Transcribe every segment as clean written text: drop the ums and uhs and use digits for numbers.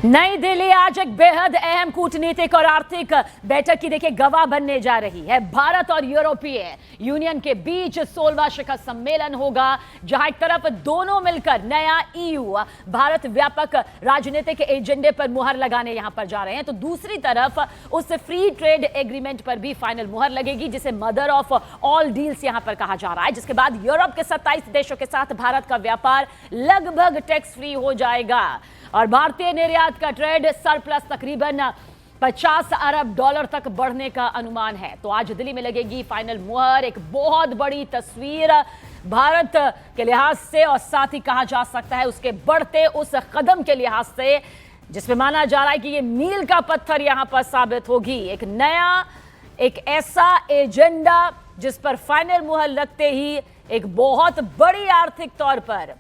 नई दिल्ली आज एक बेहद अहम कूटनीतिक और आर्थिक बैठक की देखिए गवाह बनने जा रही है। भारत और यूरोपीय यूनियन के बीच 16वां शिखर सम्मेलन होगा, जहां एक तरफ दोनों मिलकर नया ईयू भारत व्यापक राजनीतिक एजेंडे पर मुहर लगाने यहां पर जा रहे हैं, तो दूसरी तरफ उस फ्री ट्रेड एग्रीमेंट पर भी फाइनल मुहर लगेगी, जिसे मदर ऑफ ऑल डील्स यहां पर कहा जा रहा है। जिसके बाद यूरोप के 27 देशों के साथ भारत का व्यापार लगभग टैक्स फ्री हो जाएगा और भारतीय निर्यात का ट्रेड सरप्लस तकरीबन 50 अरब डॉलर तक बढ़ने का अनुमान है। तो आज दिल्ली में लगेगी फाइनल मुहर, एक बहुत बड़ी तस्वीर भारत के लिहाज से और साथ ही कहा जा सकता है उसके बढ़ते उस कदम के लिहाज से, जिसमें माना जा रहा है कि ये मील का पत्थर यहां पर साबित होगी। एक नया, एक ऐसा एजेंडा जिस पर फाइनल मुहर लगते ही एक बहुत बड़ी आर्थिक तौर पर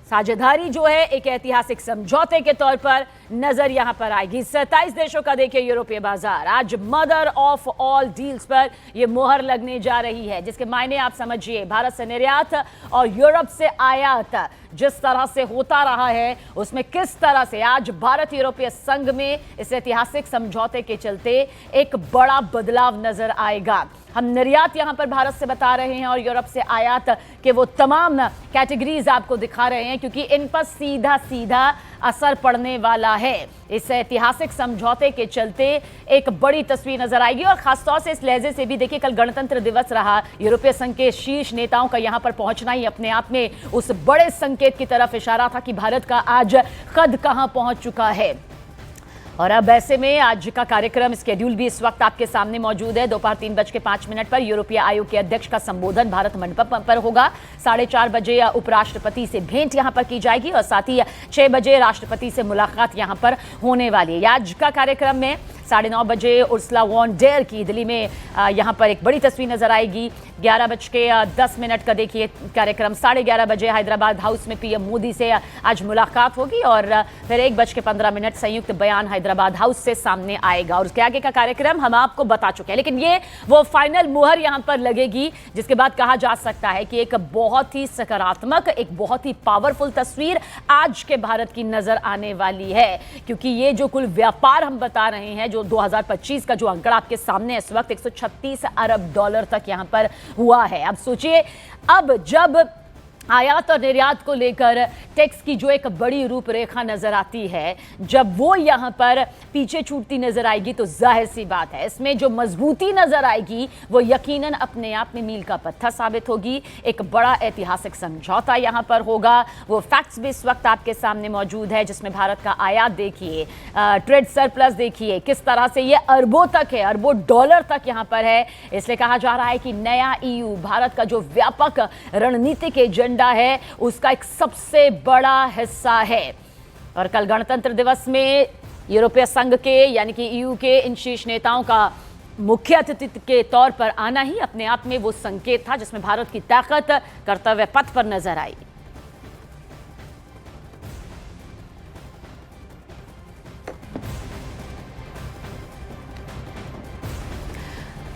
साझेदारी जो है एक ऐतिहासिक समझौते के तौर पर नजर यहां पर आएगी। 27 देशों का देखिए यूरोपीय बाजार आज मदर ऑफ ऑल डील्स पर यह मोहर लगने जा रही है, जिसके मायने आप समझिए भारत से निर्यात और यूरोप से आयात जिस तरह से होता रहा है उसमें किस तरह से आज भारत यूरोपीय संघ में इस ऐतिहासिक समझौते के चलते एक बड़ा बदलाव नजर आएगा। हम निर्यात यहां पर भारत से बता रहे हैं और यूरोप से आयात के वो तमाम कैटेगरीज आपको दिखा रहे हैं, क्योंकि इन पर सीधा सीधा असर पड़ने वाला है। इस ऐतिहासिक समझौते के चलते एक बड़ी तस्वीर नजर आएगी और खासतौर से इस लहजे से भी देखिए कल गणतंत्र दिवस रहा, यूरोपीय संघ के शीर्ष नेताओं का यहां पर पहुंचना ही अपने आप में उस बड़े संकेत की तरफ इशारा था कि भारत का आज कद कहां पहुंच चुका है। और अब ऐसे में आज का कार्यक्रम स्केड्यूल भी इस वक्त आपके सामने मौजूद है। दोपहर 3:05 पर यूरोपीय आयोग के अध्यक्ष का संबोधन भारत मंडप पर होगा। 4:30 बजे उपराष्ट्रपति से भेंट यहां पर की जाएगी और साथ ही 6 बजे राष्ट्रपति से मुलाकात यहां पर होने वाली है। आज का कार्यक्रम में 9:30 बजे उर्सुला वॉन डेर की दिल्ली में यहां पर एक बड़ी तस्वीर नजर आएगी। 11:10 का देखिए कार्यक्रम। 11:30 बजे हैदराबाद हाउस में पीएम मोदी से आज मुलाकात होगी और फिर 1:15 संयुक्त बयान हैदराबाद हाउस से सामने आएगा और उसके आगे का कार्यक्रम हम आपको बता चुके हैं। लेकिन ये वो फाइनल मुहर यहां पर लगेगी जिसके बाद कहा जा सकता है कि एक बहुत ही सकारात्मक, एक बहुत ही पावरफुल तस्वीर आज के भारत की नजर आने वाली है, क्योंकि ये जो कुल व्यापार हम बता रहे हैं, जो 2025 का जो आंकड़ा आपके सामने इस वक्त 136 अरब डॉलर तक यहां पर हुआ है। अब सोचिए, अब जब आयात और निर्यात को लेकर टैक्स की जो एक बड़ी रूपरेखा नजर आती है, जब वो यहां पर पीछे छूटती नजर आएगी तो जाहिर सी बात है इसमें जो मजबूती नजर आएगी वो यकीनन अपने आप में मील का पत्थर साबित होगी। एक बड़ा ऐतिहासिक समझौता यहां पर होगा। वो फैक्ट्स भी इस वक्त आपके सामने मौजूद है, जिसमें भारत का आयात देखिए, ट्रेड सरप्लस देखिए किस तरह से ये अरबों तक है, अरबों डॉलर तक यहां पर है। इसलिए कहा जा रहा है कि नया ईयू भारत का जो व्यापक रणनीतिक एजेंडा है उसका एक सबसे बड़ा हिस्सा है। और कल गणतंत्र दिवस में यूरोपीय संघ के यानी कि ईयू के इन शीर्ष नेताओं का मुख्य अतिथि के तौर पर आना ही अपने आप में वो संकेत था जिसमें भारत की ताकत कर्तव्य पथ पर नजर आई।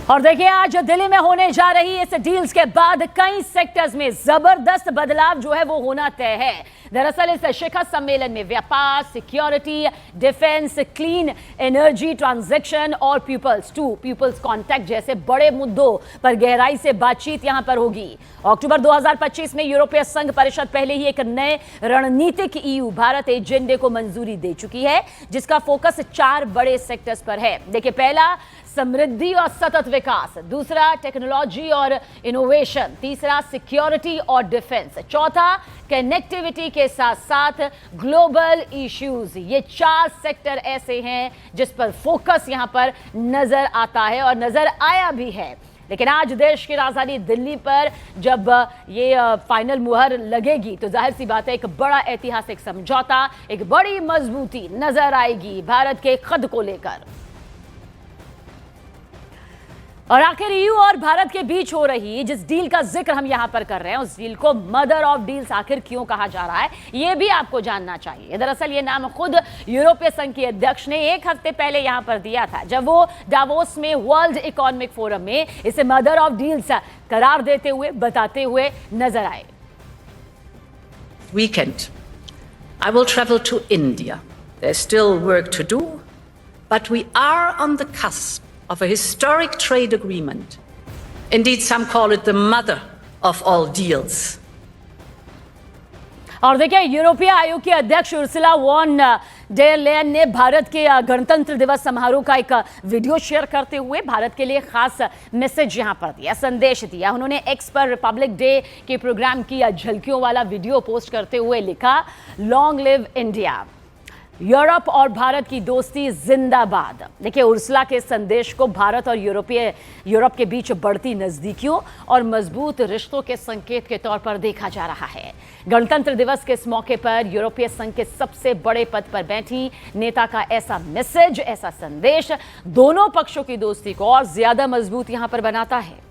और देखिए, आज दिल्ली में होने जा रही इस डील्स के बाद कई सेक्टर्स में जबरदस्त बदलाव जो है वो होना तय है। दरअसल इस शिखर सम्मेलन में व्यापार, security, defence, clean energy transaction और पीपल्स कांटेक्ट जैसे बड़े मुद्दों पर गहराई से बातचीत यहां पर होगी। अक्टूबर 2025 में यूरोपीय संघ परिषद पहले ही एक नए रणनीतिक ईयू भारत एजेंडे को मंजूरी दे चुकी है, जिसका फोकस 4 बड़े सेक्टर्स पर है। देखिए, पहला समृद्धि और सतत विकास, दूसरा टेक्नोलॉजी और इनोवेशन, तीसरा सिक्योरिटी और डिफेंस, चौथा कनेक्टिविटी के साथ साथ ग्लोबल इश्यूज। ये 4 सेक्टर ऐसे हैं जिस पर फोकस यहां पर नजर आता है और नजर आया भी है। लेकिन आज देश की राजधानी दिल्ली पर जब ये फाइनल मुहर लगेगी तो जाहिर सी बात है एक बड़ा ऐतिहासिक समझौता, एक बड़ी मजबूती नजर आएगी भारत के कद को लेकर। और आखिर ईयू और भारत के बीच हो रही जिस डील का जिक्र हम यहां पर कर रहे हैं, उस डील को मदर ऑफ डील्स आखिर क्यों कहा जा रहा है, यह भी आपको जानना चाहिए। दरअसल ये नाम खुद यूरोपीय संघ के अध्यक्ष ने 1 हफ्ते पहले यहां पर दिया था, जब वो डावोस में वर्ल्ड इकोनॉमिक फोरम में इसे मदर ऑफ डील्स करार देते हुए, बताते हुए नजर आए। Weekend, I will travel to India There's still work to do, but we are on the cusp of a historic trade agreement. Indeed, some call it the mother of all deals. और देखिए, यूरोपीय आयोग के अध्यक्ष Ursula von der Leyen ने भारत के गणतंत्र दिवस समारोह का एक वीडियो शेयर करते हुए भारत के लिए खास मैसेज यहां पर दिया, संदेश दिया। उन्होंने एक्स पर रिपब्लिक डे के प्रोग्राम की झलकियों वाला वीडियो पोस्ट करते हुए लिखा, लॉन्ग लिव इंडिया, यूरोप और भारत की दोस्ती जिंदाबाद। देखिए, उर्सुला के संदेश को भारत और यूरोप के बीच बढ़ती नजदीकियों और मजबूत रिश्तों के संकेत के तौर पर देखा जा रहा है। गणतंत्र दिवस के इस मौके पर यूरोपीय संघ के सबसे बड़े पद पर बैठी नेता का ऐसा मैसेज, ऐसा संदेश दोनों पक्षों की दोस्ती को और ज्यादा मजबूत यहां पर बनाता है।